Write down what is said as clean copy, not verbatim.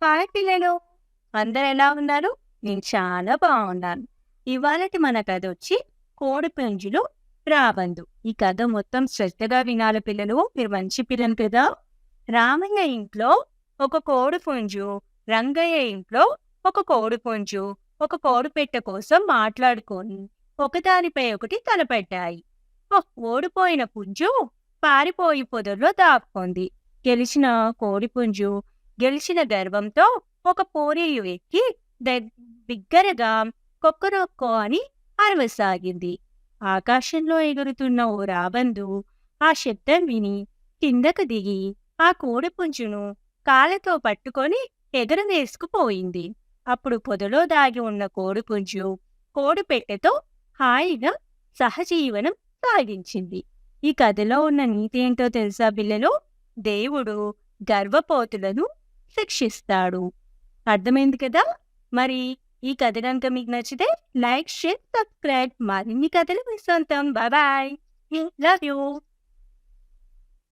Hi పిల్లలు, అందరు ఎలా ఉన్నారు? నేను చాలా బాగున్నాను. ఇవాళటి మన కథ వచ్చి కోడిపుంజులు రాబందు. ఈ కథ మొత్తం శ్రద్ధగా వినాలి పిల్లలు, మీరు మంచి పిల్లలు కదా. రామయ్య ఇంట్లో ఒక కోడిపుంజు, రంగయ్య ఇంట్లో ఒక కోడిపుంజు ఒక కోడిపెట్ట కోసం మాట్లాడుకొని ఒకదానిపై ఒకటి తలపెట్టాయి. ఓడిపోయిన పుంజు పారిపోయి పొదల్లో దాక్కుంది. గెలిచిన కోడిపుంజు గెలిచిన గర్వంతో ఒక పోరీలు ఎక్కి బిగ్గరగా కొక్కరొక్కో అని అరవసాగింది. ఆకాశంలో ఎగురుతున్న ఓ రాబందు ఆ శబ్దం విని కిందకు దిగి ఆ కోడిపుంజును కాళ్ళతో పట్టుకొని ఎగరవేసుకుపోయింది. అప్పుడు పొదలో దాగి ఉన్న కోడిపుంజు కోడిపెట్టెతో హాయిగా సహజీవనం సాగించింది. ఈ కథలో ఉన్న నీతి ఏంటో తెలుసా పిల్లలు? దేవుడు గర్వపోతులను శిక్షిస్తాడు. అర్థమైంది కదా. మరి ఈ కథ కనుక మీకు నచ్చితే లైక్, షేర్, సబ్స్క్రైబ్. మరిన్ని కథలు మీ సొంతం. Bye bye. Love you.